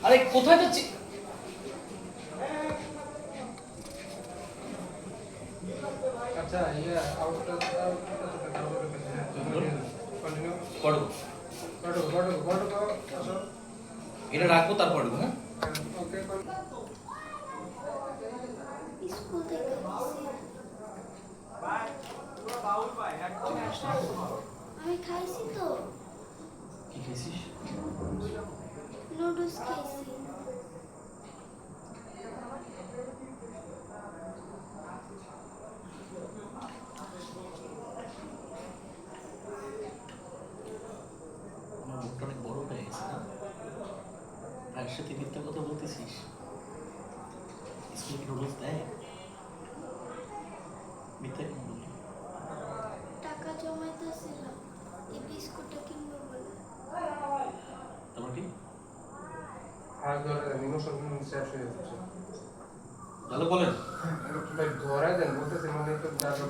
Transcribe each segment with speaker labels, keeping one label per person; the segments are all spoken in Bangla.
Speaker 1: আরে কোথায় যাচ্ছি?
Speaker 2: আচ্ছা ইয়া আউটটা কন্টিনিউ
Speaker 1: পড়ো।
Speaker 2: আসো
Speaker 1: এটা রাখবো তারপর হ্যাঁ।
Speaker 2: ওকে
Speaker 3: স্কুল থেকে আমি খাইছি তো
Speaker 1: কি খেয়েছিস?
Speaker 3: নুডলস খাইছি
Speaker 1: আমার মুখটা অনেক বড় হয়ে গেছে না? ভাইয়ের সাথে মিথ্যা কথা বলতেছিস? স্কুলে কি নুডলস দেয়? মিথ্যা কেন বললি?
Speaker 3: টাকা জমাইতেছিলাম এই বিস্কুটটা কিনবো বলে
Speaker 1: তারপর কি?
Speaker 2: আর ধরে ইমোশন শেষ হয়ে যাচ্ছে
Speaker 1: ভালো বলেন।
Speaker 2: ভাই ধরে দেন বলতেছি মানে তো দাদা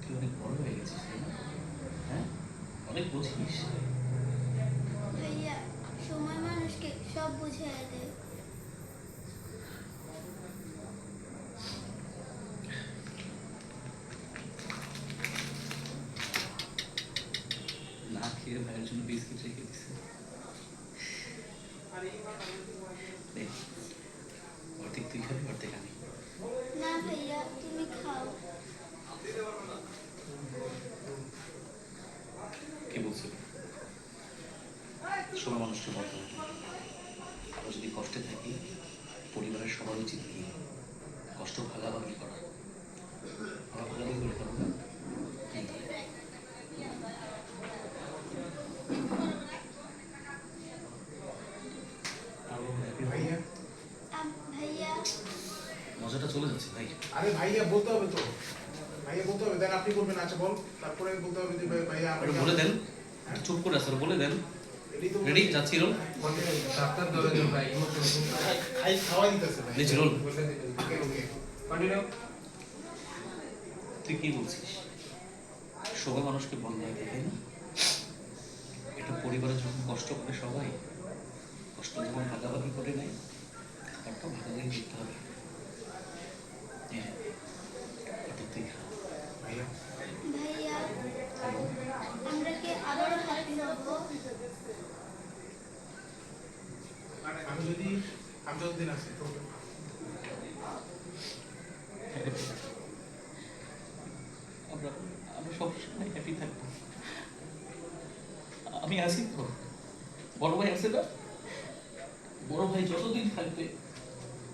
Speaker 1: তুই অনেক বড় হয়ে গেছিস তাই না? হ্যাঁ, অনেক বুঝিস।
Speaker 3: ভাইয়া সময় মানুষকে সব বুঝিয়ে দেয়
Speaker 1: না খেয়ে ভাইয়ের জন্য বিস্কিট রেখে দিছে। অর্ধেক তুই খাবি, অর্ধেক আমি।
Speaker 3: না ভাইয়া তুমি খাও
Speaker 1: কে বলছে? সময় মানুষকে বলতে হবে। আমরা যদি কষ্টে থাকি, পরিবারের সবার উচিত কি কষ্ট ভাগাভাগি করা। আমরা ভাগাভাগি করে পারবো না।
Speaker 4: ভাইয়া
Speaker 3: ভাইয়া
Speaker 1: মজাটা চলে যাচ্ছে ভাই।
Speaker 4: আরে ভাইয়া বলতে হবে তো ভাইয়া বলতে হবে দেন আপনি বলবেন আচ্ছা বল তারপরে বলতে হবে যে ভাইয়া
Speaker 1: একটু বলে দেন, একটু চুপ করে আসলে বলে দেন। রেডি? যাচ্ছি রোল।
Speaker 2: ডাক্তার ধরে দেন ভাই ইমোশন
Speaker 4: খাই খাওয়াই দিতেছে ভাই
Speaker 1: নিচে রোল।
Speaker 2: বলে দিবেন
Speaker 4: ওকে ওকে
Speaker 2: কন্টিনিউ
Speaker 1: তুই কি বলছিস? সবাই মানুষকে বন্ধ হয় তাই না? এটা পরিবারে যখন কষ্ট করে সবাই কষ্ট যখন ভাগাভাগি করে নেয়, ব্যাপারটাও ভাগাভাগি করতে হবে। হ্যাঁ, এটা তুই খা।
Speaker 4: ভাইয়া
Speaker 3: ভাইয়া আমরা কি আবারও হাতে যাবো
Speaker 4: আমি যদি আমি যতদিন আছি তো
Speaker 1: আমরা আমরা সবসময় হ্যাপি থাকবো। আমি আছি তো, বড় ভাই আছে না? বড় ভাই যতদিন থাকবে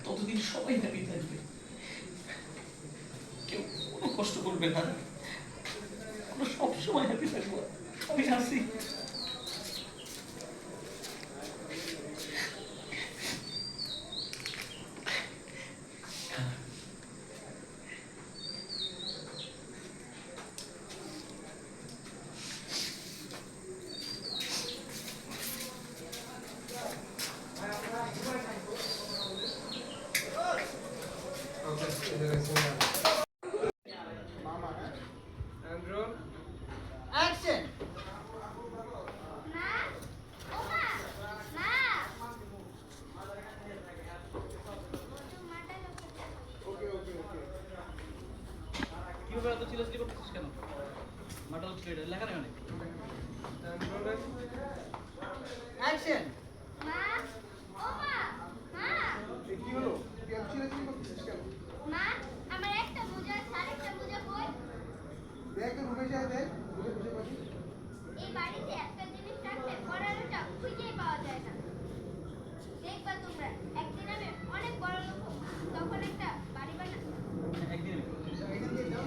Speaker 1: ততদিন সবাই হ্যাপি থাকবে, কেউ কোনো কষ্ট করবে না। আমরা সবসময় হ্যাপি থাকবো। আমি আছি।
Speaker 2: ওকে এটা গেছে মামা অ্যান্ড্রু
Speaker 5: অ্যাকশন
Speaker 3: মা ও মা মা
Speaker 4: ওকে ওকে ওকে
Speaker 1: কি ব্যাপার এত চিল্লাচিল্লি করতেছিস কেন? মাটা হচ্ছে এটা লেখা নেই অনেক।
Speaker 2: অ্যান্ড্রু
Speaker 5: অ্যাকশন
Speaker 3: মা ও মা মা
Speaker 4: কি হলো তুই এত চিল্লাচিল্লি করতেছিস কেন
Speaker 3: মা আমার একটা মোজা আরেকটা মোজা কই
Speaker 4: দেখ তো রুমে যায় দেখ বুঝে বুঝে পাবি
Speaker 3: এই বাড়িতে একটা জিনিস রাখলে পড়ানোটা খুঁজেই পাওয়া যায় না দেখবা তোমরা একদিন আমি অনেক বড় লোক হব, তখন একটা বাড়ি বানাবো
Speaker 1: একদিন
Speaker 4: এখান দিয়ে যাও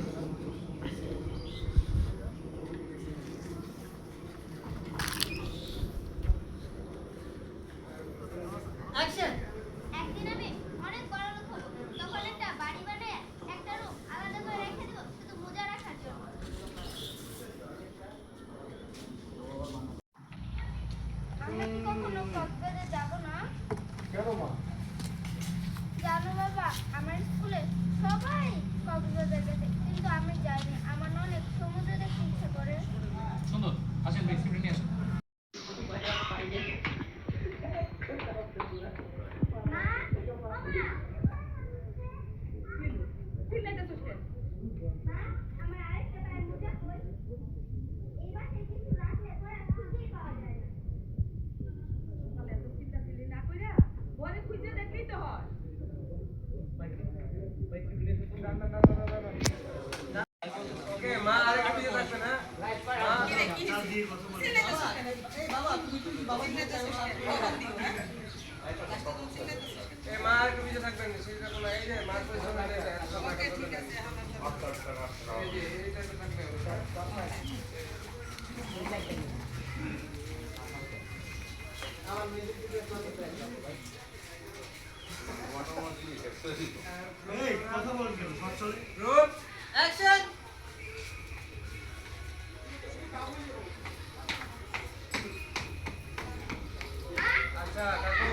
Speaker 5: অ্যাকশন
Speaker 3: একদিন আমি অনেক বড় লোক হব, তখন একটা বাড়ি বানিয়ে একটা রুম আলাদা করে রেখে দেবো শুধু মোজা রাখার জন্য আমরা কি কখনো কক্সবাজার যাব না?
Speaker 4: কেন মা
Speaker 3: জানো বাবা আমার স্কুলে সবাই কক্সবাজার গেছে কিন্তু আমি যাইনি আমার অনেক সমুদ্র দেখতে ইচ্ছে করে
Speaker 1: সুন্দর। আসেন বেডশিট নিয়ে আসেন।
Speaker 5: এই বাবা তুমি বাবা
Speaker 2: এ মা একটু পিছে থাকবেন সেটা কোনো এই যে মার পয়সা না ওকে ঠিক আছে এই যে এইটা তো থাকবে
Speaker 5: আমার মেয়েদের দিকে আপনাদের ভাই
Speaker 2: রুট
Speaker 5: অ্যাকশন
Speaker 2: আচ্ছা কাকু